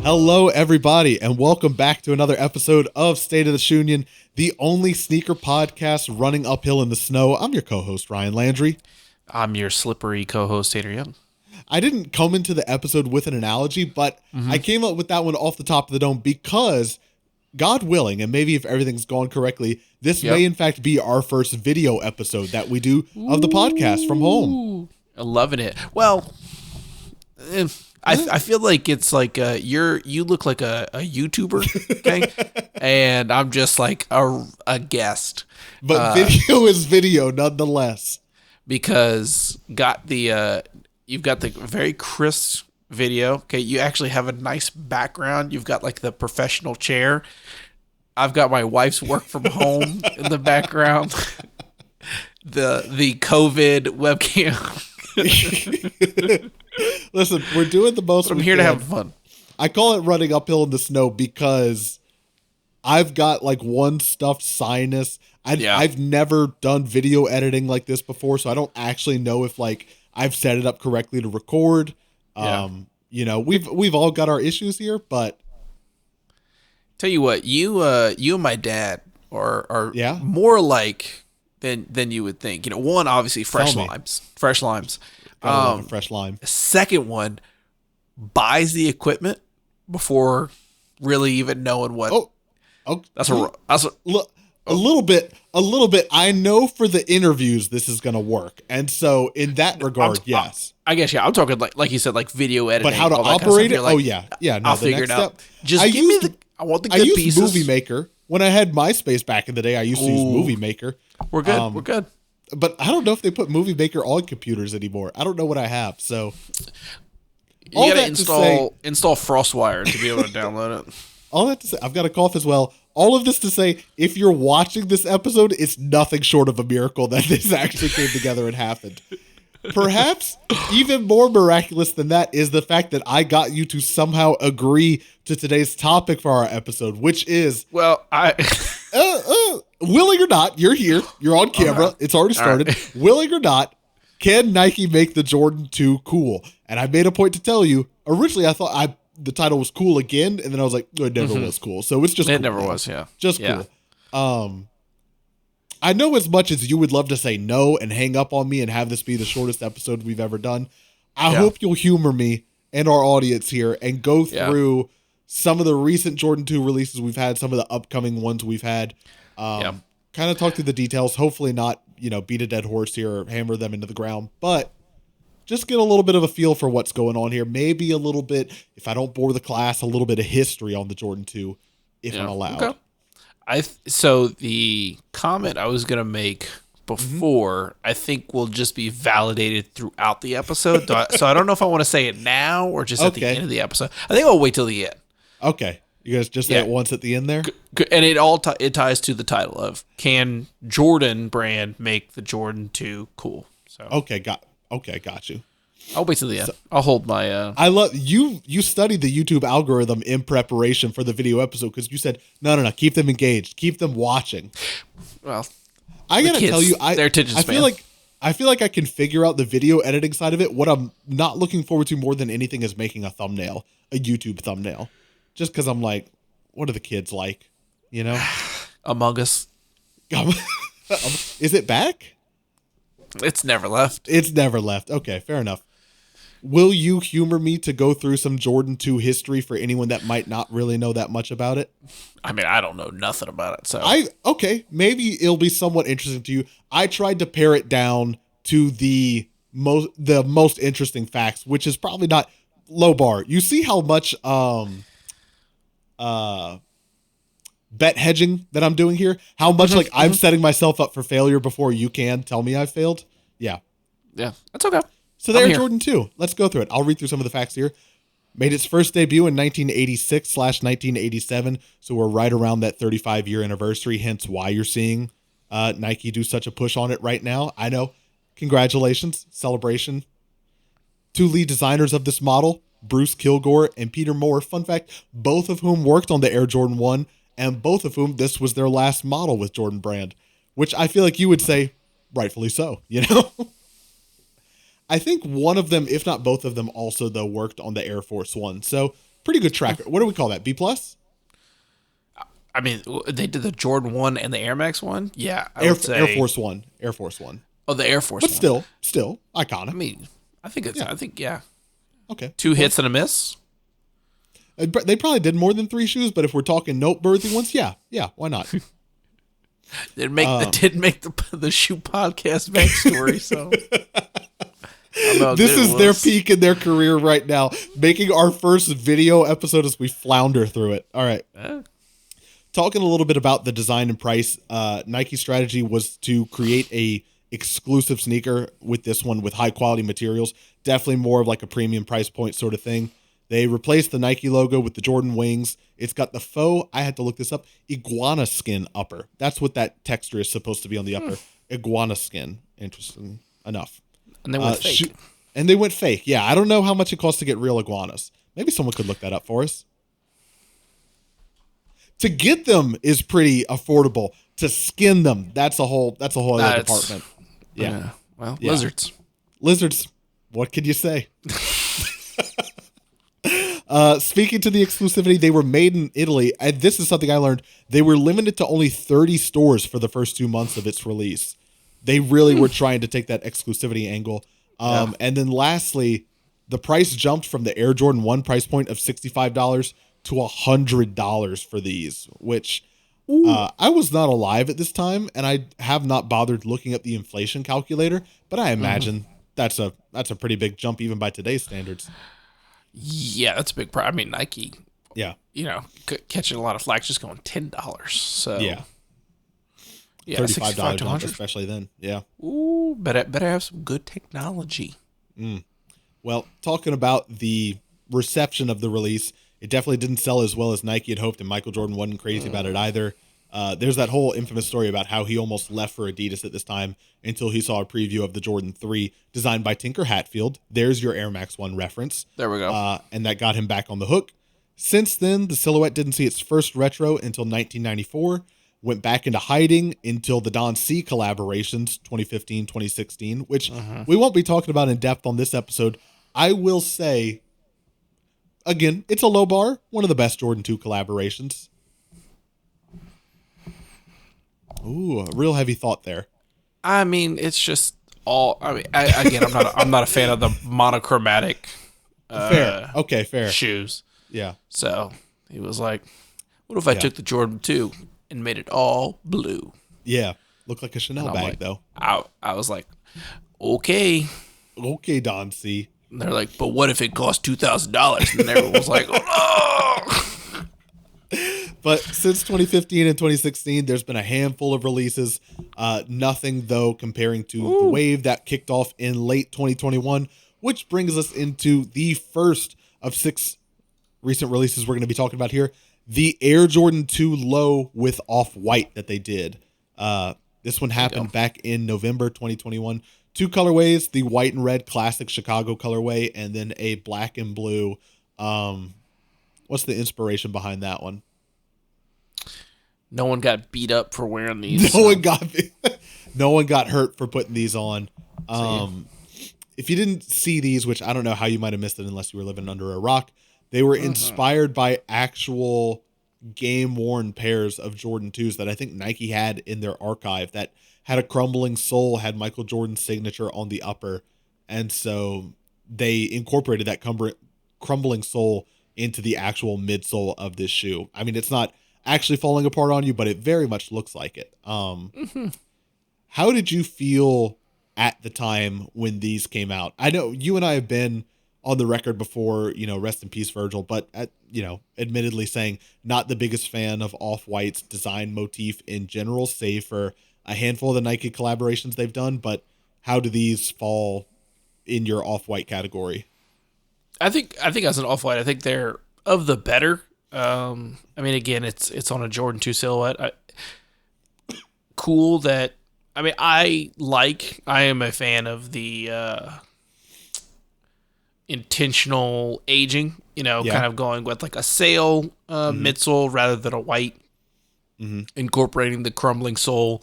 Hello, everybody, and welcome back to another episode of State of the Shunion, the only sneaker podcast running uphill in the snow. I'm your co-host, Ryan Landry. I'm your slippery co-host, Tater Young. I didn't come into the episode with an analogy, but I came up with that one off the top of the dome because, God willing, and maybe if everything's gone correctly, this may in fact be our first video episode that we do of the podcast from home. I'm loving it. Well, I feel like it's like you look like a YouTuber, okay? And I'm just like a guest. But video is video nonetheless. Because you've got the very crisp video. Okay, you actually have a nice background. You've got like the professional chair. I've got my wife's work from home in the background. The COVID webcam. Listen, we're doing the most. I'm here to have fun. I call it running uphill in the snow because I've got like one stuffed sinus. I've never done video editing like this before, so I don't actually know if like I've set it up correctly to record. You know, we've all got our issues here, but tell you what, you and my dad are more like than you would think. You know, one, obviously fresh limes. Fresh lime. Second one, buys the equipment before really even knowing what. That's a little bit. I know for the interviews this is going to work, and so in that regard, yes. I guess I'm talking like you said, like video editing. But how to operate it? Like, no, I'll figure it out. Just give me I want the good pieces. I used Movie Maker when I had MySpace back in the day. I used to use Movie Maker. We're good. We're good. But I don't know if they put Movie Maker on computers anymore. I don't know what I have. So you got to install FrostWire to be able to download it. All that to say, I've got a cough as well. All of this to say, if you're watching this episode, it's nothing short of a miracle that this actually came together and happened. Perhaps even more miraculous than that is the fact that I got you to somehow agree to today's topic for our episode, which is... Well, willing or not, you're here. You're on camera. Right. It's already started. Right. Willing or not, can Nike make the Jordan 2 cool? And I made a point to tell you, originally I thought the title was cool again, and then I was like, no, it never was cool. So it's just It cool never now. was, yeah. Just cool. I know as much as you would love to say no and hang up on me and have this be the shortest episode we've ever done, I hope you'll humor me and our audience here and go through some of the recent Jordan 2 releases we've had, some of the upcoming ones we've had. Kind of talk through the details, hopefully not, beat a dead horse here or hammer them into the ground, but just get a little bit of a feel for what's going on here. Maybe a little bit, if I don't bore the class, a little bit of history on the Jordan 2, if I'm allowed. Okay. So the comment I was going to make before, I think will just be validated throughout the episode. So I don't know if I want to say it now or just at the end of the episode. I think I'll wait till the end. Okay. You guys just say it once at the end there? And it ties to the title of, can Jordan brand make the Jordan 2 cool? So got you. I'll wait till the end. So, I'll hold my... I love you. You studied the YouTube algorithm in preparation for the video episode because you said, no, keep them engaged. Keep them watching. Well, I got to tell you, their attention span. I feel like I can figure out the video editing side of it. What I'm not looking forward to more than anything is making a thumbnail, a YouTube thumbnail. Just because I'm like, what are the kids like? Among Us. Is it back? It's never left. Okay, fair enough. Will you humor me to go through some Jordan 2 history for anyone that might not really know that much about it? I mean, I don't know nothing about it, so maybe it'll be somewhat interesting to you. I tried to pare it down to the most interesting facts, which is probably not low bar. You see how much bet hedging that I'm doing here? How much I'm setting myself up for failure before you can tell me I failed? Yeah, that's okay. So there's Jordan 2. Let's go through it. I'll read through some of the facts here. Made its first debut in 1986/1987, so we're right around that 35-year anniversary, hence why you're seeing Nike do such a push on it right now. I know. Congratulations. Celebration. Two lead designers of this model, Bruce Kilgore and Peter Moore, fun fact, both of whom worked on the Air Jordan 1, and both of whom this was their last model with Jordan Brand, which I feel like you would say, rightfully so, I think one of them, if not both of them, also, though, worked on the Air Force One. So Pretty good track. What do we call that? B+? I mean, they did the Jordan 1 and the Air Max 1. Yeah, I would say Air Force 1. Air Force 1. Oh, the Air Force but one. Still iconic. I mean, I think it's. Yeah. I think Okay. 2 hits and a miss. They probably did more than 3 shoes, but if we're talking noteworthy ones, yeah, why not? Didn't make the shoe podcast backstory. So this is their peak in their career right now, making our first video episode as we flounder through it. All right. Talking a little bit about the design and price, Nike's strategy was to create a exclusive sneaker with this one with high quality materials, definitely more of like a premium price point sort of thing. They replaced the Nike logo with the Jordan wings. It's got the faux, I had to look this up, iguana skin upper. That's what that texture is supposed to be on the upper. Iguana skin. Interesting enough. And they went fake. And they went fake. Yeah, I don't know how much it costs to get real iguanas. Maybe someone could look that up for us. To get them is pretty affordable. To skin them, that's a whole other department. Yeah. Well, lizards. Lizards. What can you say? Speaking to the exclusivity, they were made in Italy. And this is something I learned. They were limited to only 30 stores for the first 2 months of its release. They really were trying to take that exclusivity angle. And then lastly, the price jumped from the Air Jordan 1 price point of $65 to $100 for these, which I was not alive at this time, and I have not bothered looking up the inflation calculator, but I imagine that's a pretty big jump even by today's standards. Yeah, that's a big price. I mean, Nike, catching a lot of flack just going $10. So yeah, $35 jump, especially then. Yeah. Ooh, better have some good technology. Well, talking about the reception of the release, it definitely didn't sell as well as Nike had hoped, and Michael Jordan wasn't crazy about it either. There's that whole infamous story about how he almost left for Adidas at this time until he saw a preview of the Jordan 3 designed by Tinker Hatfield. There's your Air Max 1 reference. There we go. And that got him back on the hook. Since then, the silhouette didn't see its first retro until 1994, went back into hiding until the Don C collaborations, 2015, 2016, which we won't be talking about in depth on this episode. I will say, again, it's a low bar, one of the best Jordan 2 collaborations. Ooh, a real heavy thought there. I mean, it's just all. I mean, I'm not a fan of the monochromatic. Fair. Okay, fair. Shoes. Yeah. So he was like, "What if I took the Jordan 2 and made it all blue?" Yeah, looked like a Chanel bag though. I was like, "Okay, Don C." And they're like, "But what if it cost $2,000?" And everyone was like, "Oh no!" But since 2015 and 2016, there's been a handful of releases. Nothing, though, comparing to the wave that kicked off in late 2021, which brings us into the first of 6 recent releases we're going to be talking about here. The Air Jordan 2 Low with Off-White that they did. This one happened back in November 2021. 2 colorways, the white and red classic Chicago colorway, and then a black and blue. What's the inspiration behind that one? No one got beat up for wearing these. No one got hurt for putting these on. If you didn't see these, which I don't know how you might have missed it unless you were living under a rock, they were inspired by actual game-worn pairs of Jordan 2s that I think Nike had in their archive that had a crumbling sole, had Michael Jordan's signature on the upper, and so they incorporated that crumbling sole into the actual midsole of this shoe. I mean, it's not actually falling apart on you, but it very much looks like it. How did you feel at the time when these came out? I know you and I have been on the record before, rest in peace, Virgil, but admittedly saying not the biggest fan of Off-White's design motif in general, save for a handful of the Nike collaborations they've done. But how do these fall in your Off-White category? I think as an Off-White, I think they're of the better. I mean, again, it's on a Jordan 2 silhouette. Cool that, I mean, I am a fan of the intentional aging, kind of going with like a sail midsole rather than a white, incorporating the crumbling sole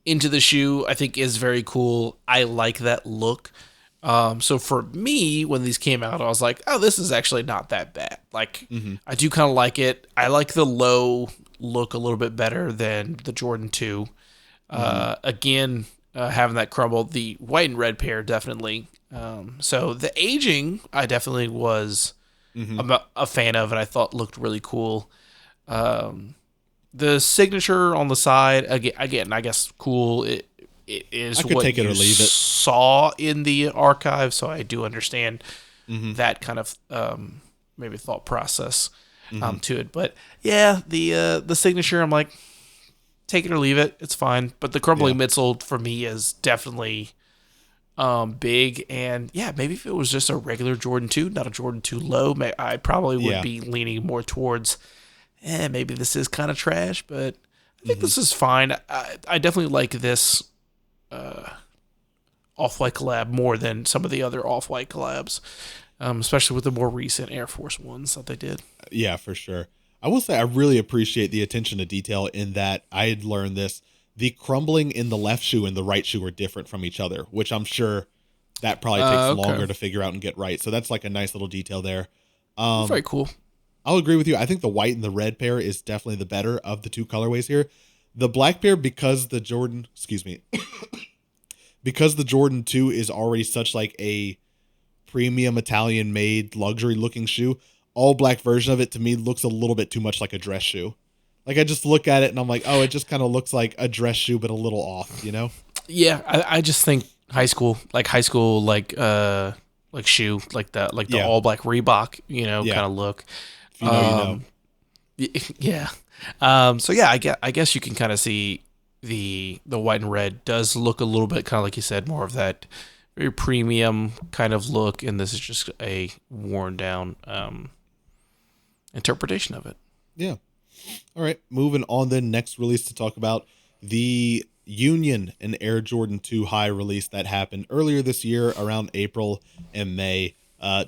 into the shoe, I think is very cool. I like that look. So for me, when these came out, I was like, oh, this is actually not that bad. Like, I do kind of like it. I like the low look a little bit better than the Jordan 2. Again, having that crumble, the white and red pair definitely. So the aging, I definitely was a fan of, and I thought looked really cool. The signature on the side, again, I guess cool. It is what take it you or leave it. saw in the archive, so I do understand that kind of maybe thought process to it. But yeah, the signature, I'm like, take it or leave it. It's fine. But the crumbling midsole for me is definitely big. And yeah, maybe if it was just a regular Jordan 2, not a Jordan 2 low, I probably would be leaning more towards, maybe this is kind of trash, but I think this is fine. I definitely like this Off-White collab more than some of the other Off-White collabs, especially with the more recent Air Force ones that they did. Yeah, for sure. I will say I really appreciate the attention to detail in that I had learned this. The crumbling in the left shoe and the right shoe are different from each other, which I'm sure that probably takes longer to figure out and get right. So that's like a nice little detail there. Very cool. I'll agree with you. I think the white and the red pair is definitely the better of the two colorways here. The black pair, because the Jordan 2 is already such like a premium Italian made luxury looking shoe, all black version of it to me looks a little bit too much like a dress shoe. Like I just look at it and I'm like, oh, it just kind of looks like a dress shoe, but a little off, you know? Yeah. I just think high school, like shoe, like the all black Reebok, kind of look. If you know, you know. Yeah. So yeah, I guess you can kind of see the white and red does look a little bit kind of like you said, more of that very premium kind of look, and this is just a worn down interpretation of it. Yeah. All right, moving on then. Next release to talk about the Union and Air Jordan 2 High release that happened earlier this year around April and May.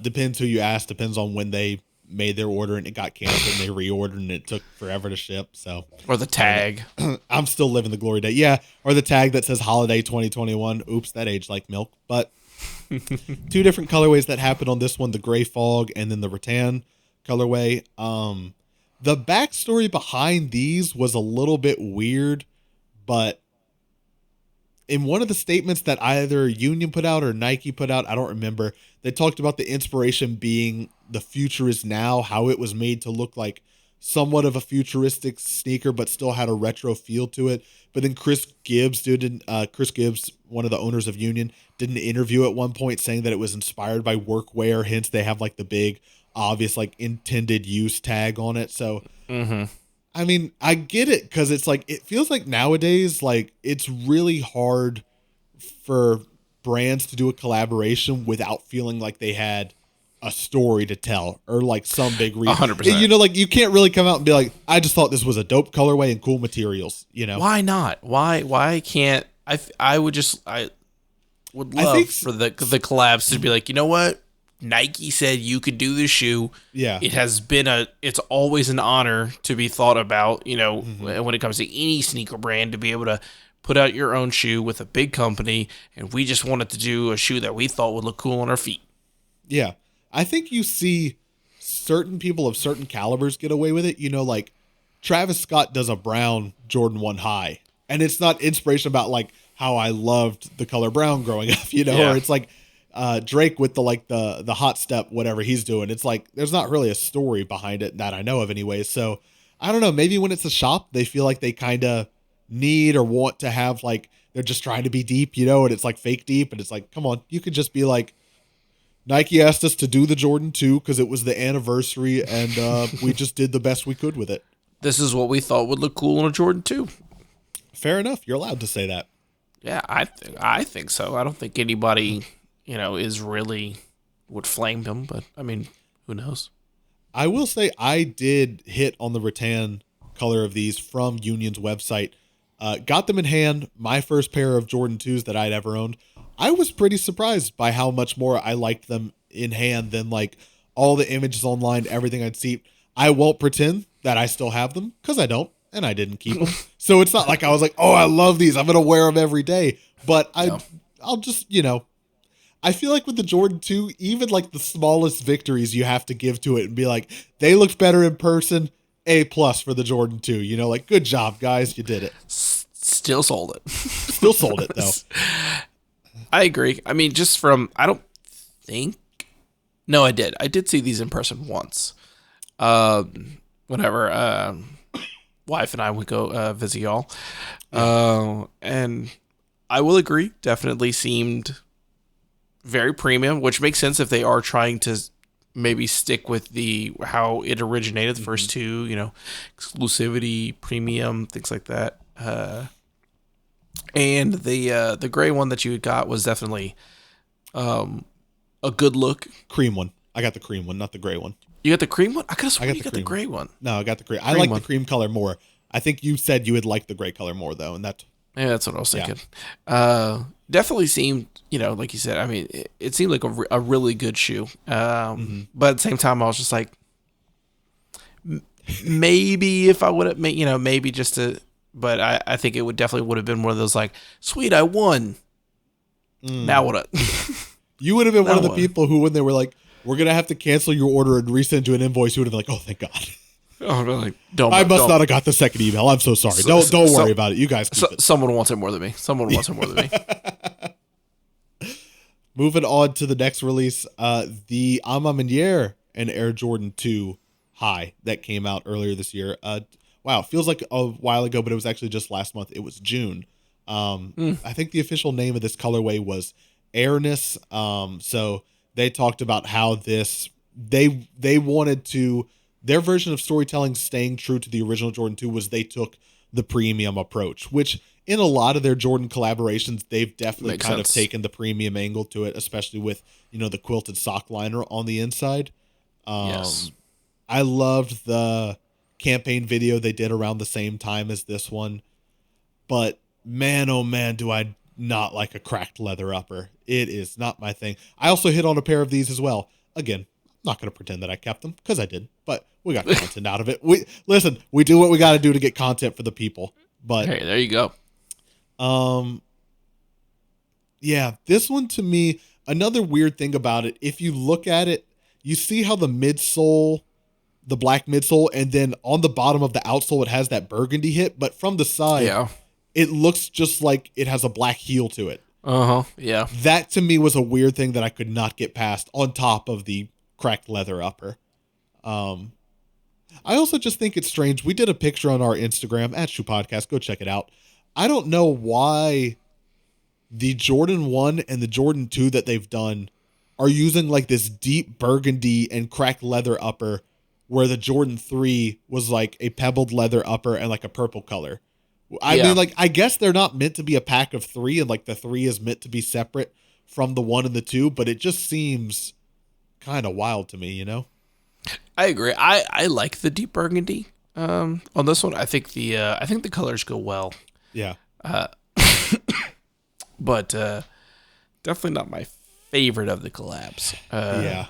Depends who you ask, depends on when they made their order and it got canceled and they reordered and it took forever to ship. So or the tag. I'm still living the glory day. Yeah, or the tag that says holiday 2021. Oops, that aged like milk. But two different colorways that happened on this one, the gray fog and then the rattan colorway. The backstory behind these was a little bit weird, but in one of the statements that either Union put out or Nike put out, I don't remember, they talked about the inspiration being the future is now, how it was made to look like somewhat of a futuristic sneaker, but still had a retro feel to it. But then Chris Gibbs, one of the owners of Union, did an interview at one point saying that it was inspired by workwear, hence they have like the big obvious like intended use tag on it. So I mean, I get it, because it's like it feels like nowadays like it's really hard for brands to do a collaboration without feeling like they had a story to tell or like some big reason. 100%. You know, like you can't really come out and be like, I just thought this was a dope colorway and cool materials, you know. Why not? Why can't I would love for the collabs to be like, you know what? Nike said you could do this shoe. Yeah. It's always an honor to be thought about, when it comes to any sneaker brand, to be able to put out your own shoe with a big company. And we just wanted to do a shoe that we thought would look cool on our feet. Yeah. I think you see certain people of certain calibers get away with it. You know, like Travis Scott does a brown Jordan 1 High, and it's not inspiration about like how I loved the color brown growing up, or it's like, Drake with the hot step, whatever he's doing. It's like, there's not really a story behind it that I know of anyway. So I don't know, maybe when it's a shop, they feel like they kind of need or want to have like, they're just trying to be deep, and it's like fake deep. And it's like, come on, you could just be like, Nike asked us to do the Jordan 2 because it was the anniversary and we just did the best we could with it. This is what we thought would look cool on a Jordan 2. Fair enough. You're allowed to say that. Yeah, I think so. I don't think anybody is really would flame them, but I mean, who knows? I will say I did hit on the rattan color of these from Union's website. Got them in hand, my first pair of Jordan 2s that I'd ever owned. I was pretty surprised by how much more I liked them in hand than like all the images online, everything I'd see. I won't pretend that I still have them, because I don't, and I didn't keep them. So it's not like I was like, oh, I love these, I'm going to wear them every day. But I'll just, I feel like with the Jordan 2, even like the smallest victories you have to give to it and be like, they looked better in person. A+ for the Jordan 2. You know, like, good job, guys. You did it. Still sold it. Still sold it, though. I agree. I mean, just from, I don't think, no, I did. I did see these in person once. Whenever wife and I would go visit y'all. And I will agree, definitely seemed very premium, which makes sense if they are trying to maybe stick with how it originated, the first two, you know, exclusivity, premium, things like that. And the gray one that you got was definitely a good look. Cream one. I got the cream one, not the gray one. You got the cream one? I could have sworn you got the gray one. No, I got the cream. I like the cream color more. I think you said you would like the gray color more, though, and that's what I was thinking. Yeah. Definitely seemed, you know, like you said, I mean, it seemed like a really good shoe. But at the same time, I was just like, maybe if I would have made, you know, maybe just to, but I think it would have been one of those like, sweet, I won. Now what? You would have been one of the people who, when they were like, we're going to have to cancel your order and resend you an invoice, you would have been like, oh, thank God. Oh, like, I must not have got the second email. I'm so sorry. Don't worry about it. You guys keep it. Someone wants it more than me. Moving on to the next release, the Ama Maniere and Air Jordan 2 High that came out earlier this year. Wow, it feels like a while ago, but it was actually just last month. It was June. I think the official name of this colorway was Airness. So they talked about how they wanted to, their version of storytelling staying true to the original Jordan 2 was they took the premium approach, which in a lot of their Jordan collaborations, they've definitely kind of taken the premium angle to it, especially with, you know, the quilted sock liner on the inside. Yes. I loved the campaign video they did around the same time as this one, but man, oh man, do I not like a cracked leather upper. It is not my thing. I also hit on a pair of these as well. Again, not going to pretend that I kept them because I did, but we got content out of it. We do what we got to do to get content for the people. But hey, there you go. Yeah, this one to me, another weird thing about it, if you look at it, you see how the midsole, the black midsole, and then on the bottom of the outsole, it has that burgundy hit, but from the side, it looks just like it has a black heel to it. Yeah. That to me was a weird thing that I could not get past on top of the cracked leather upper. I also just think it's strange. We did a picture on our Instagram at Shoe Podcast. Go check it out. I don't know why the Jordan 1 and the Jordan 2 that they've done are using like this deep burgundy and cracked leather upper, where the Jordan 3 was like a pebbled leather upper and like a purple color. I mean, like, I guess they're not meant to be a pack of 3, and like the 3 is meant to be separate from the 1 and the 2, but it just seems kind of wild to me, you know? I agree. I like the deep burgundy on this one. I think the colors go well. Yeah. But definitely not my favorite of the collabs. Yeah.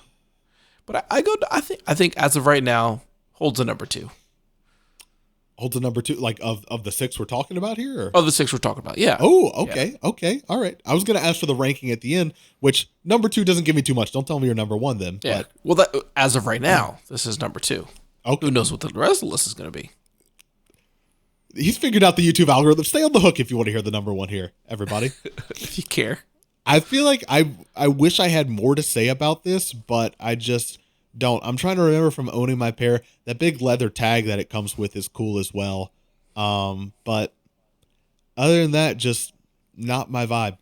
But I think as of right now holds a number 2. Holds a number 2, like of the 6 we're talking about here? Or? Of the 6 we're talking about, yeah. Oh, okay, yeah. Okay, all right. I was going to ask for the ranking at the end, which number 2 doesn't give me too much. Don't tell me you're number 1 then. Yeah. But. Well, as of right now, this is number 2. Okay. Who knows what the rest of the list is going to be? He's figured out the YouTube algorithm. Stay on the hook if you want to hear the number 1 here, everybody. If you care. I feel like I wish I had more to say about this, but I just don't. I'm trying to remember from owning my pair. That big leather tag that it comes with is cool as well. But other than that, just not my vibe.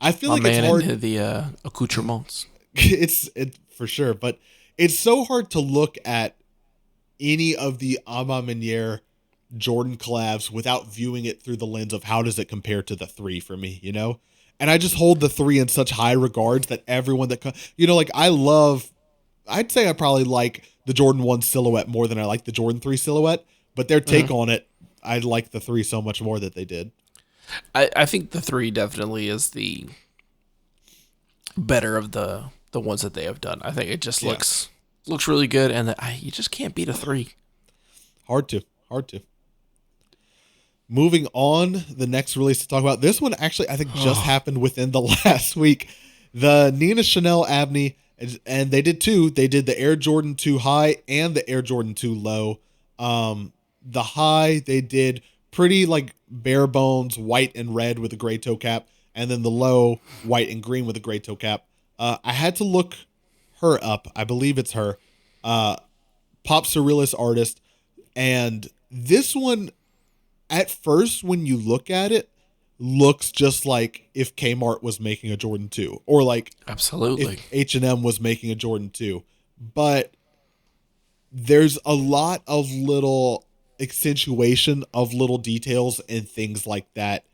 I feel like it's hard. Into the accoutrements. It's for sure, but it's so hard to look at any of the Ama Maniere Jordan collabs without viewing it through the lens of how does it compare to the 3 for me, you know? And I just hold the 3 in such high regards that everyone that, you know, like I'd say I probably like the Jordan 1 silhouette more than I like the Jordan 3 silhouette, but their take on it, I like the 3 so much more that they did. I think the 3 definitely is the better of the ones that they have done. I think it just looks really good, and you just can't beat a 3. Hard to. Moving on, the next release to talk about. This one actually, I think, just happened within the last week. The Nina Chanel Abney, and they did two. They did the Air Jordan 2 high and the Air Jordan 2 low. The high they did pretty like bare bones white and red with a gray toe cap, and then the low white and green with a gray toe cap. I had to look her up. I believe it's her. Pop surrealist artist. And this one, at first, when you look at it, looks just like if Kmart was making a Jordan 2 or like absolutely if H&M was making a Jordan 2. But there's a lot of little accentuation of little details and things like that.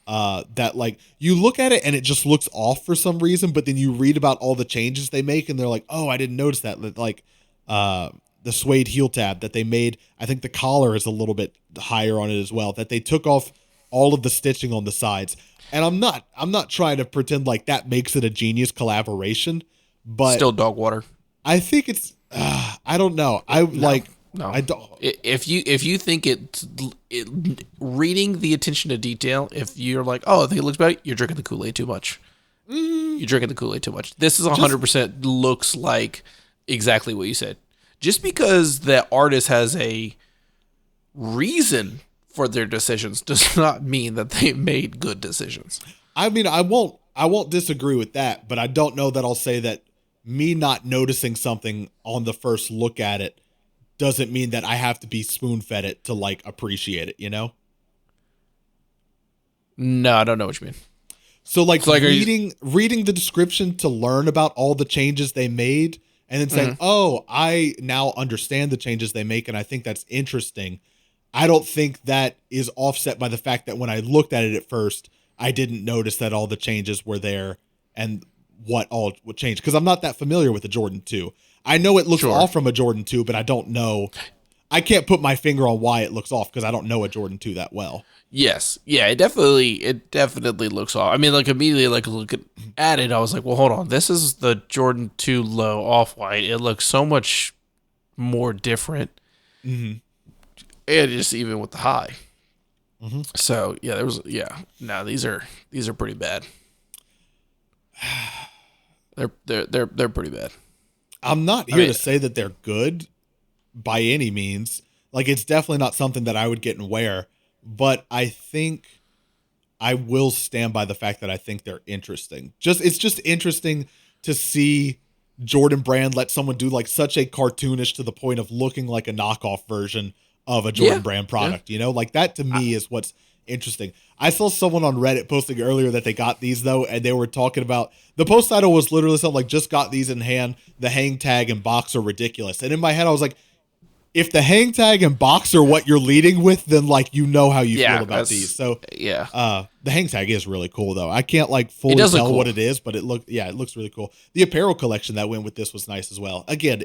That like you look at it and it just looks off for some reason, but then you read about all the changes they make and they're like, oh, I didn't notice that. Like the suede heel tab that they made, I think the collar is a little bit higher on it as well, that they took off all of the stitching on the sides. And I'm not trying to pretend like that makes it a genius collaboration, but still dog water. I think it's I don't know. No. I don't. If you think it reading the attention to detail, if you're like, oh, I think it looks better, you're drinking the Kool-Aid too much. You're drinking the Kool-Aid too much. This is 100% looks like exactly what you said. Just because the artist has a reason for their decisions does not mean that they made good decisions. I mean, I won't disagree with that, but I don't know that I'll say that me not noticing something on the first look at it doesn't mean that I have to be spoon-fed it to like appreciate it, you know? No, I don't know what you mean. So like reading the description to learn about all the changes they made and then saying, oh, I now understand the changes they make and I think that's interesting. I don't think that is offset by the fact that when I looked at it at first, I didn't notice that all the changes were there and what all would change. Because I'm not that familiar with the Jordan 2. I know it looks off from a Jordan 2, but I don't know. I can't put my finger on why it looks off because I don't know a Jordan 2 that well. Yes. Yeah, it definitely looks off. I mean, like immediately like looking at it, I was like, well, hold on. This is the Jordan 2 low off-white. It looks so much more different. Mm-hmm. And just even with the high. Mm-hmm. So, yeah, these are pretty bad. They're pretty bad. I'm not here to say that they're good by any means. Like, it's definitely not something that I would get and wear, but I think I will stand by the fact that I think they're interesting. It's just interesting to see Jordan Brand let someone do like such a cartoonish to the point of looking like a knockoff version of a Jordan Brand product, you know, like that to me is what's interesting. I saw someone on Reddit posting earlier that they got these though, and they were talking about the post title was literally something like just got these in hand. The hang tag and box are ridiculous. And in my head, I was like, if the hang tag and box are what you're leading with, then like you know how you feel about these. So the hang tag is really cool though. I can't like fully tell what it is, but it looks really cool. The apparel collection that went with this was nice as well. Again,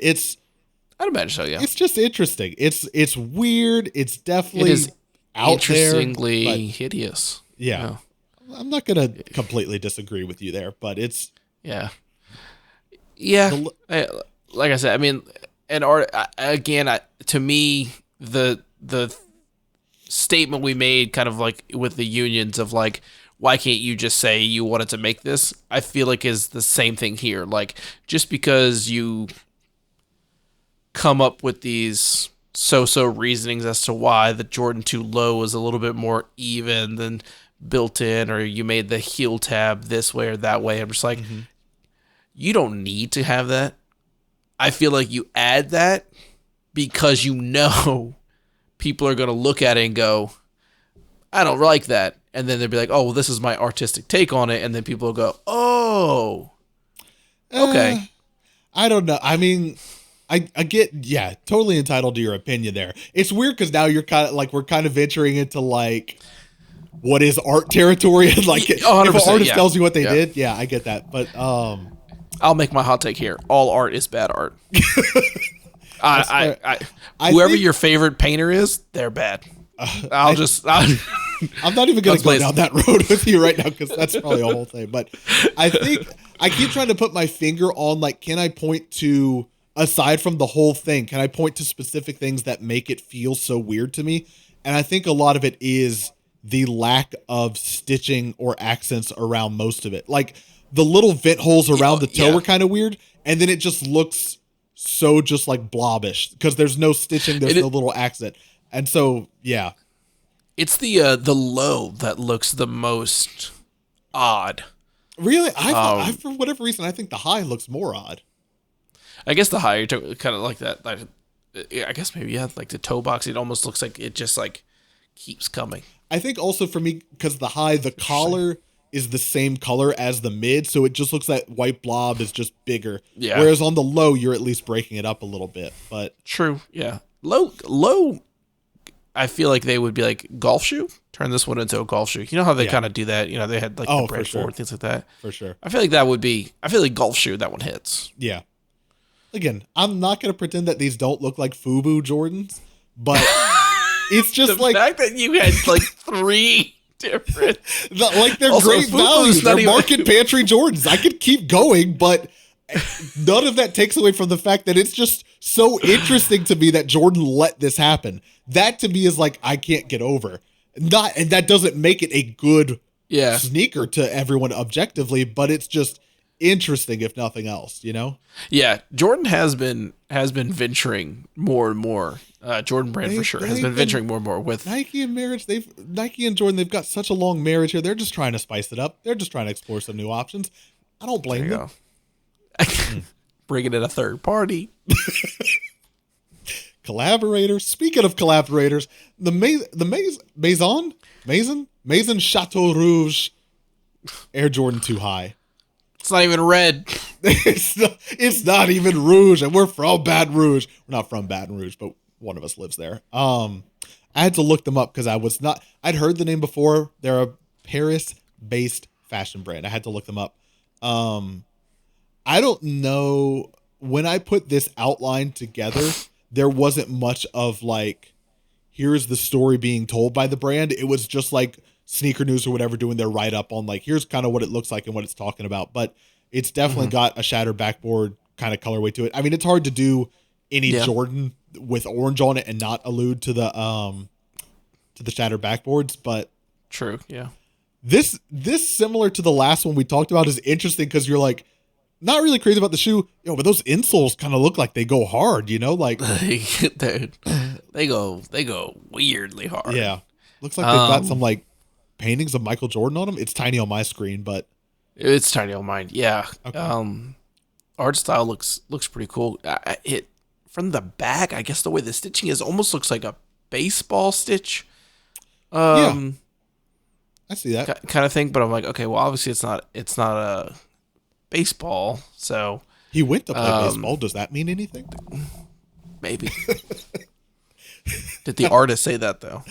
I'd imagine so, yeah. It's just interesting. It's weird. It's definitely out interestingly there, hideous. Yeah. I'm not going to completely disagree with you there, but it's... Yeah. Yeah. Like I said, I mean, and art, again, to me, the statement we made kind of like with the unions of like, why can't you just say you wanted to make this? I feel like is the same thing here. Like, just because you come up with these so-so reasonings as to why the Jordan 2 low is a little bit more even than built in, or you made the heel tab this way or that way. I'm just like, you don't need to have that. I feel like you add that because you know people are going to look at it and go, I don't like that. And then they'll be like, oh, well, this is my artistic take on it. And then people will go, oh, okay. I don't know. I mean... I get, totally entitled to your opinion there. It's weird because now you're kind of like, we're kind of venturing into like, what is art territory? And like, if an artist tells you what they did, I get that. But I'll make my hot take here. All art is bad art. Whoever your favorite painter is, they're bad. I'm not even going to go down that road with you right now because that's probably a whole thing. But I think I keep trying to put my finger on like, can I point to... Aside from the whole thing, can I point to specific things that make it feel so weird to me? And I think a lot of it is the lack of stitching or accents around most of it. Like the little vent holes around the toe were kind of weird, and then it just looks so just like blobbish because there's no stitching, there's no little accent. And so, yeah. It's the low that looks the most odd. Really? I for whatever reason, I think the high looks more odd. I guess the high, kind of like that. I guess maybe, like the toe box, it almost looks like it just like keeps coming. I think also for me, because the high, the collar is the same color as the mid, so it just looks like white blob is just bigger. Yeah. Whereas on the low, you're at least breaking it up a little bit. But true, yeah. Low. I feel like they would be like golf shoe. Turn this one into a golf shoe. You know how they kind of do that. You know, they had like the bread forward, things like that. For sure. I feel like that would be. I feel like golf shoe. That one hits. Yeah. Again, I'm not going to pretend that these don't look like FUBU Jordans, but it's just the like fact that you had like 3 different. Like they're also, great value. They're market pantry Jordans. I could keep going, but none of that takes away from the fact that it's just so interesting to me that Jordan let this happen. That to me is like I can't get over. And that doesn't make it a good sneaker to everyone objectively, but it's just interesting if nothing else, you know? Yeah, Jordan has been venturing more and more. Jordan Brand for sure has been venturing more and more with Nike and marriage. Nike and Jordan, they've got such a long marriage here. They're just trying to spice it up. They're just trying to explore some new options. I don't blame them. Bringing in a third party. Collaborators. Speaking of collaborators, the Maison Chateau Rouge Air Jordan 2 High. It's not even red. It's not even Rouge, and we're from Baton Rouge. We're not from Baton Rouge, but one of us lives there. I had to look them up because I'd heard the name before. They're a Paris-based fashion brand. I had to look them up. I don't know. When I put this outline together, there wasn't much of like, here's the story being told by the brand. It was just like Sneaker News or whatever doing their write-up on like, here's kind of what it looks like and what it's talking about. But it's definitely got a shattered backboard kind of colorway to it. I mean, it's hard to do any Jordan with orange on it and not allude to the shattered backboards, but true, yeah. This similar to the last one we talked about is interesting because you're like not really crazy about the shoe, but those insoles kind of look like they go hard, like dude, they go weirdly hard. Yeah, looks like they've got some like paintings of Michael Jordan on them. It's tiny on my screen, but it's tiny on mine. Yeah. Okay. Art style looks pretty cool. It from the back, I guess the way the stitching is almost looks like a baseball stitch. Yeah, I see that kind of thing. But I'm like, okay, well, obviously it's not a baseball. So he went to play baseball. Does that mean anything? Maybe. Did the artist say that though?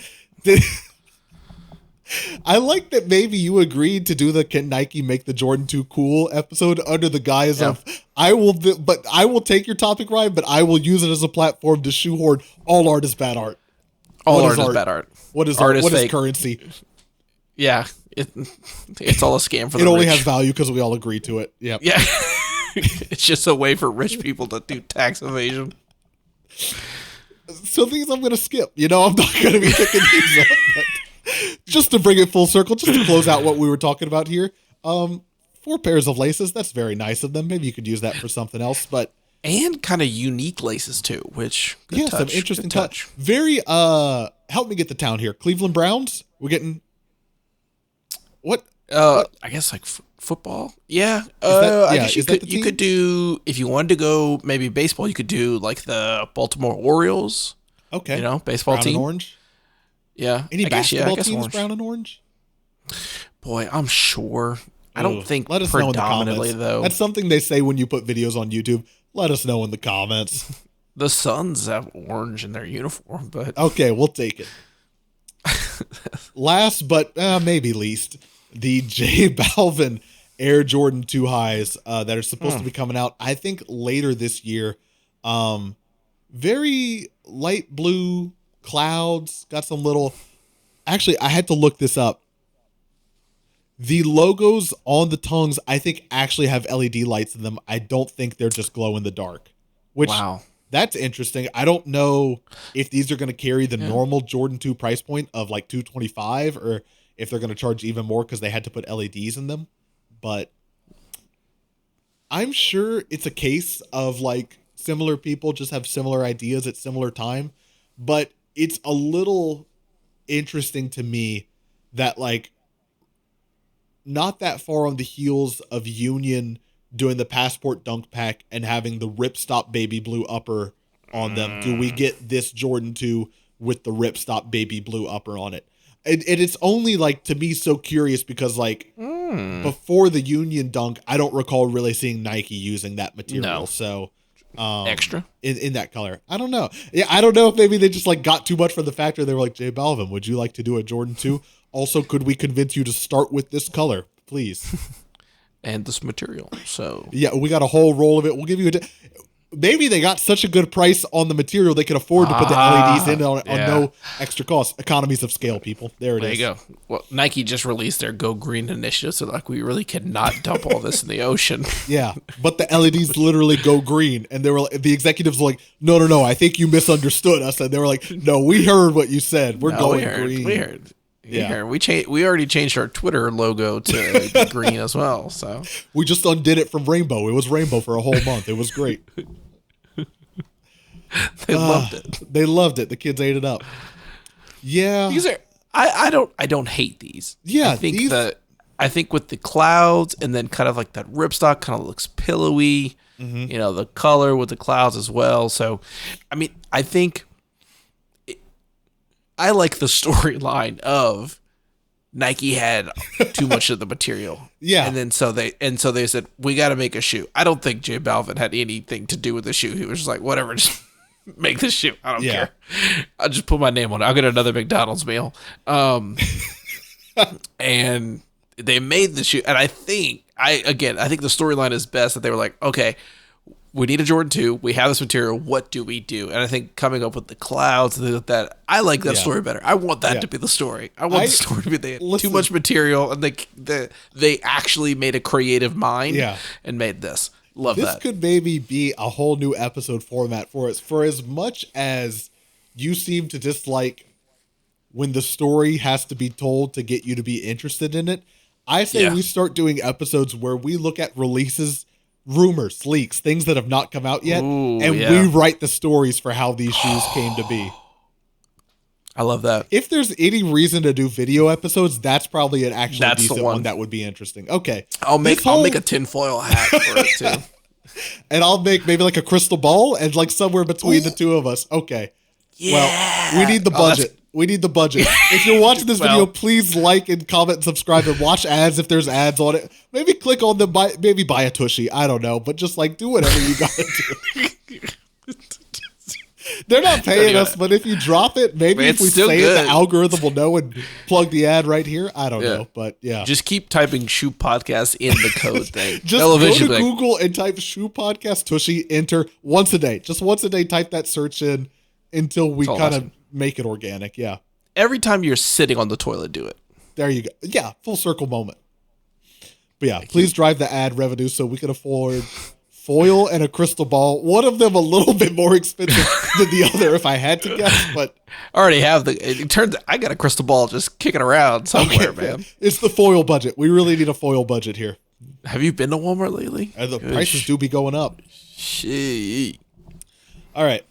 I like that maybe you agreed to do the Can Nike Make the Jordan 2 Cool episode under the guise of I will take your topic, Ryan, but I will use it as a platform to shoehorn all art is bad art. All art is bad art. What is art? What is currency? Yeah, it's all a scam for the rich. It only has value because we all agree to it. Yep. Yeah. It's just a way for rich people to do tax evasion. So things I'm going to skip. I'm not going to be picking these up, but just to bring it full circle, just to close out what we were talking about here. 4 pairs of laces. That's very nice of them. Maybe you could use that for something else, but and kind of unique laces too, which some interesting touch. Very help me get the town here. Cleveland Browns. We're getting what? I guess like football. Yeah. I guess you could do if you wanted to go maybe baseball. You could do like the Baltimore Orioles. Okay. Baseball brown team. And orange. Yeah. Any basketball teams orange. Brown and orange? Boy, I'm sure. I don't think let us predominantly know in the though. That's something they say when you put videos on YouTube. Let us know in the comments. The Suns have orange in their uniform, but okay, we'll take it. Last but maybe least, the J Balvin Air Jordan 2 Highs that are supposed to be coming out, I think, later this year. Very light blue clouds, got some little... Actually, I had to look this up. The logos on the tongues, I think, actually have LED lights in them. I don't think they're just glow in the dark. Which, wow. That's interesting. I don't know if these are going to carry the normal Jordan 2 price point of like $225 or if they're going to charge even more because they had to put LEDs in them. But I'm sure it's a case of like similar people just have similar ideas at similar time. But it's a little interesting to me that like not that far on the heels of Union doing the Passport Dunk Pack and having the Ripstop Baby Blue upper on them, do we get this Jordan 2 with the Ripstop Baby Blue upper on it? And it's only like to me so curious because like before the Union Dunk, I don't recall really seeing Nike using that material. No. So extra in that color. I don't know. Yeah, I don't know if maybe they just like got too much for the factor. They were like, J Balvin, would you like to do a Jordan 2? Also, could we convince you to start with this color, please? And this material. So yeah, we got a whole roll of it. We'll give you maybe they got such a good price on the material they could afford to put the LEDs in on no extra cost. Economies of scale, people. There is. There you go. Well, Nike just released their Go Green initiative, so like we really cannot dump all this in the ocean. Yeah, but the LEDs literally go green, and the executives were like, no, I think you misunderstood us, and they were like, no, we heard what you said. We're going green. We heard. Yeah, we already changed our Twitter logo to green as well. So we just undid it from rainbow. It was rainbow for a whole month. It was great. They loved it. They loved it. The kids ate it up. Yeah, these are. I don't hate these. Yeah, I think with the clouds and then kind of like that ripstop kind of looks pillowy. Mm-hmm. You know, the color with the clouds as well. So, I mean, I think. I like the storyline of Nike had too much of the material. Yeah. And then so they said, we got to make a shoe. I don't think J Balvin had anything to do with the shoe. He was just like, whatever, just make the shoe. I don't care. I'll just put my name on it. I'll get another McDonald's meal. And they made the shoe. And I think the storyline is best that they were like, okay, we need a Jordan 2. We have this material. What do we do? And I think coming up with the clouds, that I like that story better. I want that to be the story. I want the story to be they had too much material, and they actually made a creative mind and made this. Love that. This could maybe be a whole new episode format for us. For as much as you seem to dislike when the story has to be told to get you to be interested in it, I say we start doing episodes where we look at releases, rumors, leaks, things that have not come out yet, we write the stories for how these shoes came to be. I love that. If there's any reason to do video episodes, that's probably an actually decent one that would be interesting. Okay. I'll make a tinfoil hat for it too. And I'll make maybe like a crystal ball and like somewhere between the two of us. Okay. Yeah. Well, we need the budget. We need the budget. If you're watching this video, please like and comment and subscribe and watch ads if there's ads on it. Maybe click on them, maybe buy a Tushy. I don't know. But just like do whatever you gotta do. They're not paying us, but if you drop it, maybe if we say it, the algorithm will know and plug the ad right here. I don't know, but yeah. Just keep typing Shoe Podcast in the code thing. Just go to Google and type Shoe Podcast Tushy, enter once a day. Just once a day, type that search in until we kind of make it organic. Yeah. Every time you're sitting on the toilet, do it. There you go. Yeah. Full circle moment. But yeah, please drive the ad revenue so we can afford foil and a crystal ball. One of them a little bit more expensive than the other, if I had to guess. But I already have it turns I got a crystal ball just kicking around somewhere, man. It's the foil budget. We really need a foil budget here. Have you been to Walmart lately? The prices do be going up. Shit. All right.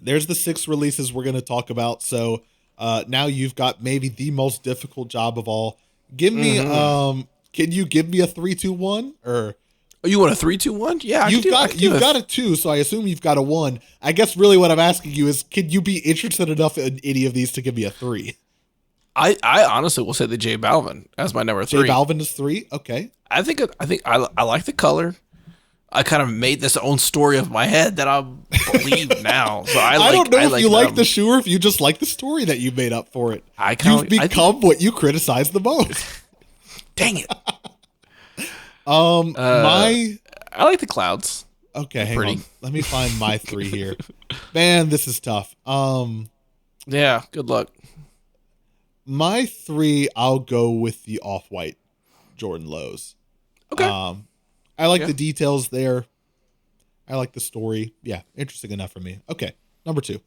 There's the 6 releases we're going to talk about. So now you've got maybe the most difficult job of all. Give me, can you give me a 3-2-1 or? Oh, you want a 3-2-1? Yeah, you've got a 2, so I assume you've got a 1. I guess really what I'm asking you is, can you be interested enough in any of these to give me a 3? I honestly will say the J Balvin as my number 3. J Balvin is 3. Okay. I think I like the color. I kind of made this own story of my head that I believe now. So I don't know if you like the shoe or if you just like the story that you made up for it. You've become what you criticize the most. Dang it. I like the clouds. Okay, hang on. Let me find my 3 here. Man, this is tough. Yeah, good luck. My 3, I'll go with the off-white Jordan Lows. Okay. I like the details there. I like the story. Yeah, interesting enough for me. Okay, number 2.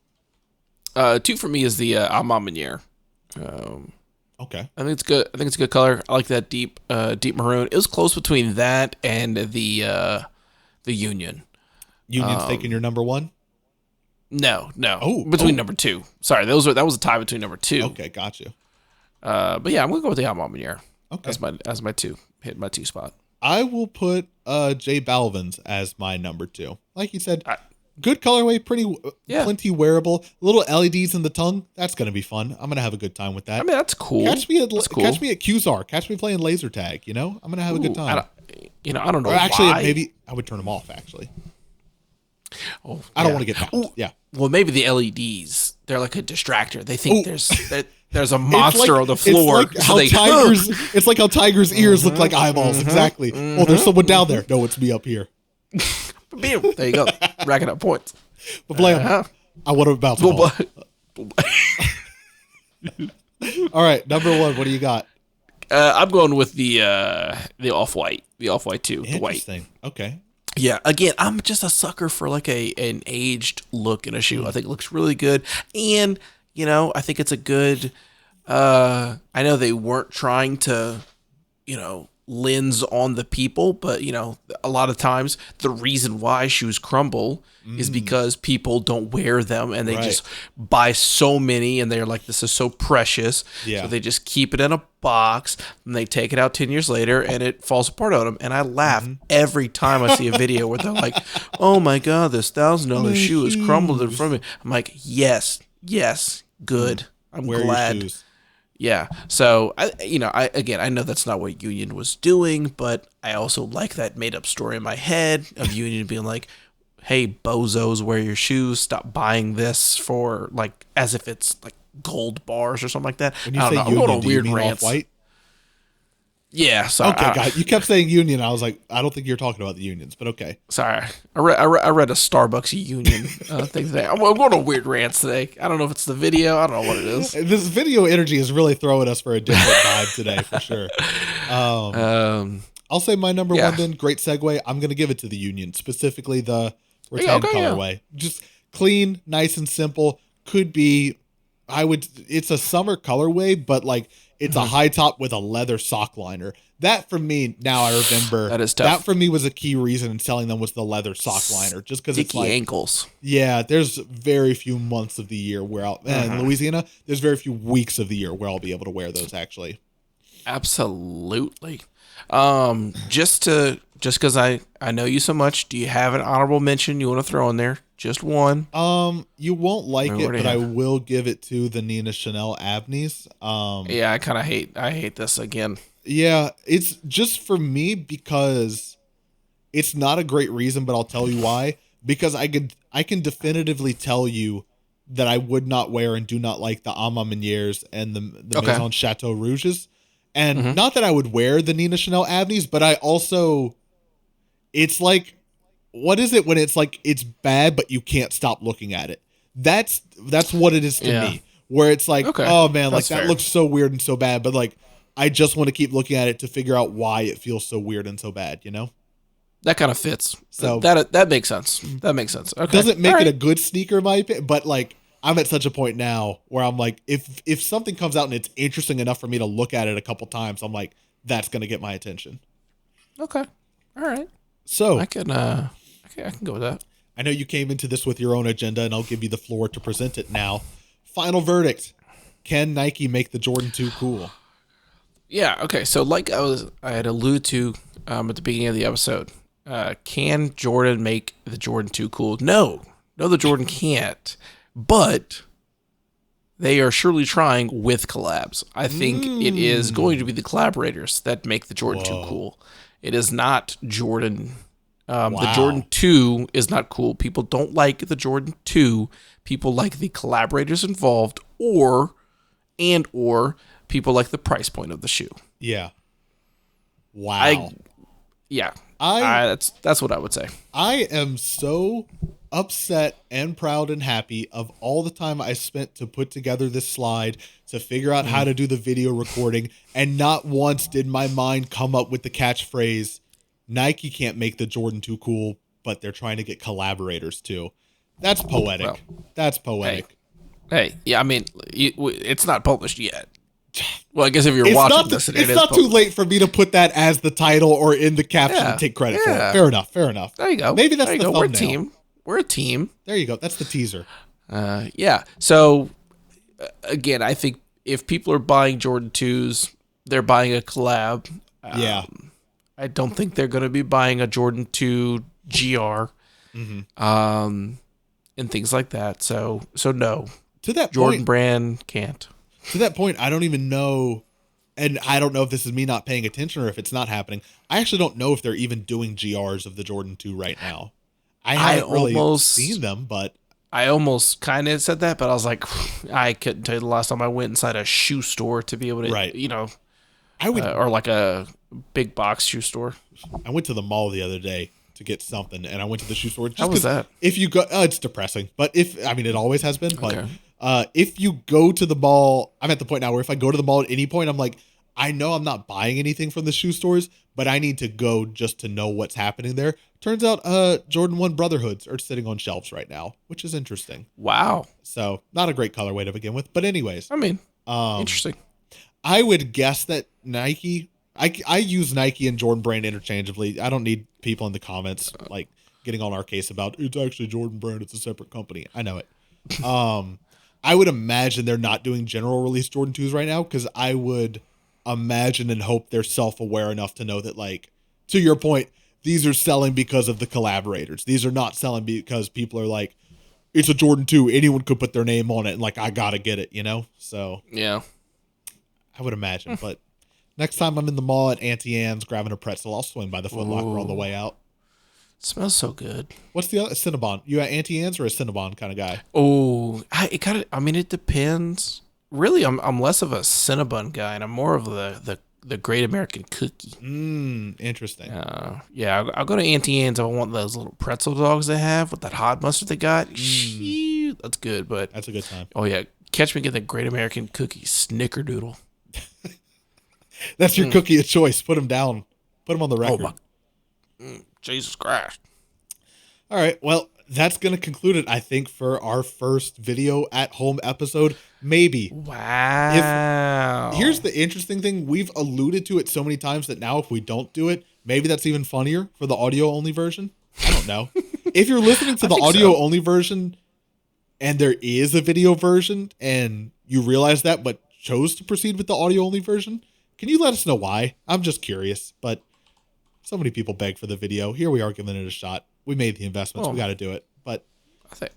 2 for me is the Amamanier. Okay. I think it's good. I think it's a good color. I like that deep maroon. It was close between that and the Union. Union's taking your number 1? No. Between number 2. Sorry, that was a tie between number 2. Okay, got you. But yeah, I'm gonna go with the Amamanier. Okay. As my 2. Hit my 2 spot. I will put J Balvin's as my number 2. Like you said, good colorway, plenty wearable. Little LEDs in the tongue. That's gonna be fun. I'm gonna have a good time with that. I mean, that's cool. Catch me at QZAR. Catch me playing laser tag. You know, I'm gonna have a good time. I don't know. Or actually, why. maybe I would turn them off. Actually, I don't want to get banned. Yeah. Well, maybe the LEDs. They're like a distractor. They think there's a monster on the floor. It's like how tigers' ears look like eyeballs. Exactly. Oh, there's someone down there. No, it's me up here. There you go. Racking up points. But Blam, I want to bounce ball. All right, number 1. What do you got? I'm going with the off-white. The off-white too. The white. Interesting. Okay. Yeah, again, I'm just a sucker for like an aged look in a shoe. I think it looks really good. And, I think it's a good, I know they weren't trying to, lens on the people, but, a lot of times the reason why shoes crumble is because people don't wear them and they just buy so many and they're like, this is so precious. Yeah. So they just keep it in a box and they take it out 10 years later and it falls apart on them. And I laugh every time I see a video where they're like, oh my God, this $1,000 shoe has crumbled in front of me. I'm like, yes, good. I'm glad. Yeah. So I know that's not what Union was doing, but I also like that made up story in my head of Union being like, hey, bozos, wear your shoes. Stop buying this for like as if it's like gold bars or something like that. When you say Union, I'm going on weird rants. Off-white? Yeah, sorry. Okay, God, you kept saying Union. I was like, I don't think you're talking about the unions, but okay. Sorry, I read a Starbucks Union thing today. I'm going on weird rants today. I don't know if it's the video. I don't know what it is. This video energy is really throwing us for a different vibe today, for sure. I'll say my number 1 then. Great segue. I'm going to give it to the Union, specifically the rattan colorway. Yeah. Just clean, nice and simple. Could be, it's a summer colorway, but like, it's a high top with a leather sock liner. That for me, now I remember. That is tough. That for me was a key reason in selling them was the leather sock liner. Just because it's like ankles. Yeah, there's very few months of the year where in Louisiana, there's very few weeks of the year where I'll be able to wear those actually. Absolutely. Just because I know you so much, do you have an honorable mention you want to throw in there? Just one. You won't like it, but I will give it to the Nina Chanel Abneys. Yeah, I hate this again. Yeah, it's just for me because it's not a great reason, but I'll tell you why. Because I can definitively tell you that I would not wear and do not like the Amamaniers and the Maison Chateau Rouges. And not that I would wear the Nina Chanel Abneys, but I also, it's like, what is it when it's like, it's bad, but you can't stop looking at it? That's what it is to me, where it's like, oh man, like that looks so weird and so bad, but like, I just want to keep looking at it to figure out why it feels so weird and so bad, you know? That kind of fits. So that makes sense. That makes sense. Okay. Doesn't make it a good sneaker in my opinion, but like, I'm at such a point now where I'm like, if something comes out and it's interesting enough for me to look at it a couple times, I'm like, that's going to get my attention. Okay. All right. So I can go with that. I know you came into this with your own agenda, and I'll give you the floor to present it now. Final verdict. Can Nike make the Jordan 2 cool? Yeah. Okay. So like I had alluded to at the beginning of the episode, can Jordan make the Jordan 2 cool? No, the Jordan can't. But they are surely trying with collabs. I think it is going to be the collaborators that make the Jordan 2 cool. It is not Jordan. The Jordan 2 is not cool. People don't like the Jordan 2. People like the collaborators involved or people like the price point of the shoe. Yeah. Wow. That's what I would say. I am so upset and proud and happy of all the time I spent to put together this slide, to figure out how to do the video recording, and not once did my mind come up with the catchphrase, Nike can't make the Jordan 2 cool but they're trying to get collaborators too. That's poetic. Well, that's poetic. Hey, yeah, I mean, it's not published yet. Well, I guess if you're watching this, it's not too late for me to put that as the title or in the caption and take credit for it. Fair enough. Fair enough. There you go. Maybe that's the thumbnail. We're a team. We're a team. There you go. That's the teaser. Yeah. So, again, I think if people are buying Jordan 2s, they're buying a collab. Yeah. I don't think they're going to be buying a Jordan 2 GR. And things like that. So no. To that Jordan point, brand can't. To that point, I don't even know, and I don't know if this is me not paying attention or if it's not happening. I actually don't know if they're even doing GRs of the Jordan 2 right now. I haven't really seen them, but I almost kind of said that, but I was like, I couldn't tell you the last time I went inside a shoe store to be able to, I would, or like a big box shoe store. I went to the mall the other day to get something, and I went to the shoe store. How was that? If you go, it's depressing, but it always has been, but if you go to the mall, I'm at the point now where if I go to the mall at any point, I'm like, I know I'm not buying anything from the shoe stores, but I need to go just to know what's happening there. Turns out Jordan 1 Brotherhoods are sitting on shelves right now, which is interesting. Wow. So not a great colorway to begin with, but anyways. I mean, interesting. I would guess that Nike, I use Nike and Jordan brand interchangeably. I don't need people in the comments like getting on our case about it's actually Jordan brand, it's a separate company. I know it. I would imagine they're not doing general release Jordan 2s right now because I would imagine and hope they're self-aware enough to know that, like, to your point, these are selling because of the collaborators. These are not selling because people are like, it's a Jordan 2. Anyone could put their name on it and, like, I got to get it, So, yeah, I would imagine. But next time I'm in the mall at Auntie Anne's grabbing a pretzel, I'll swing by the Foot Locker on the way out. It smells so good. What's the other? Cinnabon. You at Auntie Anne's or a Cinnabon kind of guy? Oh, it depends. Really, I'm less of a Cinnabon guy, and I'm more of the Great American Cookie. Interesting. Yeah, I'll go to Auntie Anne's if I want those little pretzel dogs they have with that hot mustard they got. That's good, but that's a good time. Oh yeah, catch me getting the Great American Cookie Snickerdoodle. That's your cookie of choice. Put them down. Put them on the record. Jesus Christ. All right. Well, that's going to conclude it, I think, for our first video at home episode. Maybe. Wow. Here's the interesting thing. We've alluded to it so many times that now if we don't do it, maybe that's even funnier for the audio only version. I don't know. If you're listening to the audio only version and there is a video version and you realize that but chose to proceed with the audio only version, can you let us know why? I'm just curious, but so many people beg for the video. Here we are giving it a shot. We made the investments. We got to do it. But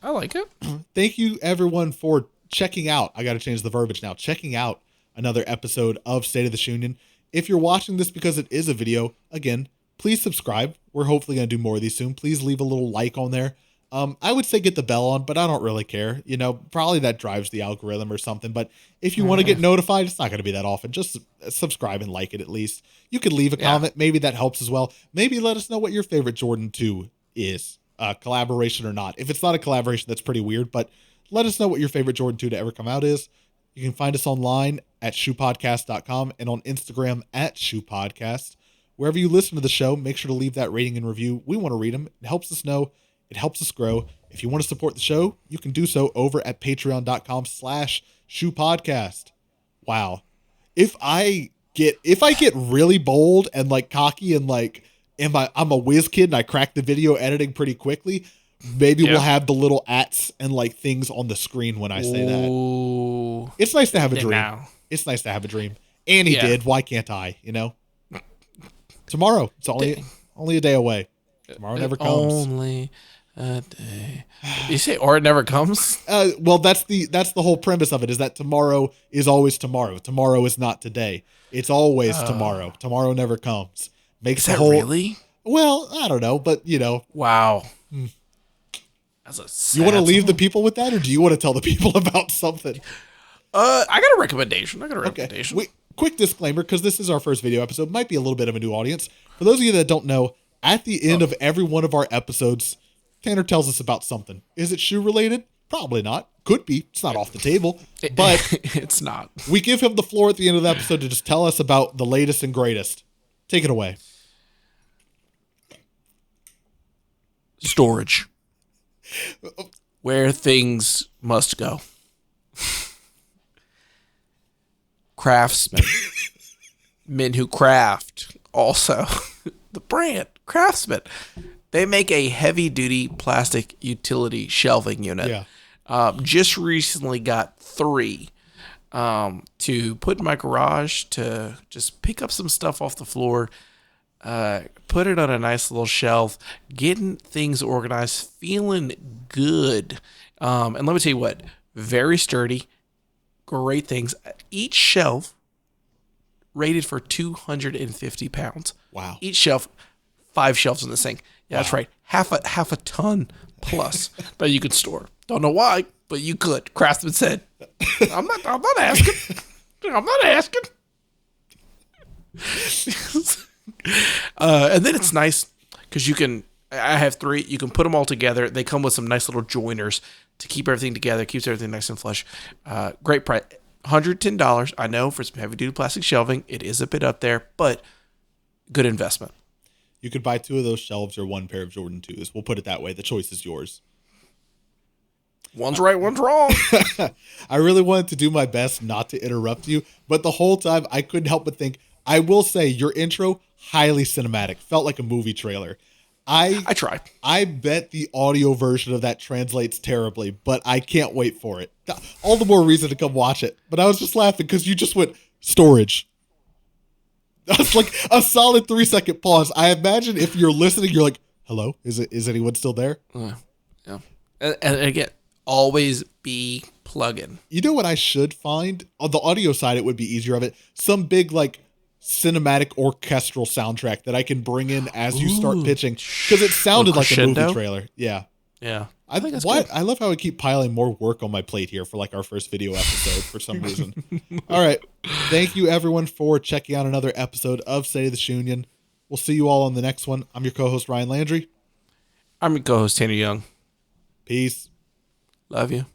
I like it. Thank you, everyone, for checking out. I got to change the verbiage now. Checking out another episode of State of the Shunion. If you're watching this because it is a video, again, please subscribe. We're hopefully going to do more of these soon. Please leave a little like on there. I would say get the bell on, but I don't really care. Probably that drives the algorithm or something. But if you want to get notified, it's not going to be that often. Just subscribe and like it at least. You could leave a comment. Maybe that helps as well. Maybe let us know what your favorite Jordan 2 is, collaboration or not. If it's not a collaboration, that's pretty weird. But let us know what your favorite Jordan 2 to ever come out is. You can find us online at shoepodcast.com and on Instagram at shoepodcast. Wherever you listen to the show, make sure to leave that rating and review. We want to read them. It helps us know. It helps us grow. If you want to support the show, you can do so over at patreon.com/shoepodcast. Wow. If I get really bold and like cocky and like I'm a whiz kid and I crack the video editing pretty quickly, maybe we'll have the little ats and like things on the screen when I say that. It's nice to have a dream. Now. It's nice to have a dream. Annie did. Why can't I? Tomorrow. It's only a day away. Tomorrow never comes. Only a day. You say, or it never comes? Well, that's the whole premise of it, is that tomorrow is always tomorrow. Tomorrow is not today. It's always tomorrow. Tomorrow never comes. Is that really? Well, I don't know, but Wow. That's you want to leave the people with that, or do you want to tell the people about something? I got a recommendation. Okay. Quick disclaimer, because this is our first video episode, might be a little bit of a new audience. For those of you that don't know, at the end of every one of our episodes, Tanner tells us about something. Is it shoe related? Probably not. Could be. It's not off the table. But it's not. We give him the floor at the end of the episode to just tell us about the latest and greatest. Take it away. Storage. Where things must go. Craftsmen. Men who craft. Also, the brand. Craftsman. They make a heavy-duty plastic utility shelving unit. Yeah. Just recently got 3 to put in my garage to just pick up some stuff off the floor, put it on a nice little shelf, getting things organized, feeling good. And let me tell you what, very sturdy, great things. Each shelf rated for 250 pounds. Wow. Each shelf, 5 shelves in the sink. Yeah, that's right. Half a ton plus that you could store. Don't know why, but you could. Craftsman said, I'm not asking. I'm not asking. And then it's nice because I have 3. You can put them all together. They come with some nice little joiners to keep everything together, keeps everything nice and flush. Great price. $110. I know for some heavy duty plastic shelving, it is a bit up there, but good investment. You could buy 2 of those shelves or 1 pair of Jordan 2s. We'll put it that way. The choice is yours. One's right, one's wrong. I really wanted to do my best not to interrupt you, but the whole time I couldn't help but think, I will say your intro, highly cinematic. Felt like a movie trailer. I try. I bet the audio version of that translates terribly, but I can't wait for it. All the more reason to come watch it. But I was just laughing because you just went, storage. That's like a solid 3-second pause. I imagine if you're listening, you're like, hello? Is anyone still there? Yeah. And again, always be plugging. You know what I should find? On the audio side, it would be easier of it. Some big, like, cinematic orchestral soundtrack that I can bring in as you start pitching. Because it sounded like a movie trailer. Yeah. Yeah. I think that's good. I love how I keep piling more work on my plate here for like our first video episode for some reason. All right. Thank you everyone for checking out another episode of Say the Shunion. We'll see you all on the next one. I'm your co-host Ryan Landry. I'm your co-host Tanner Young. Peace. Love you.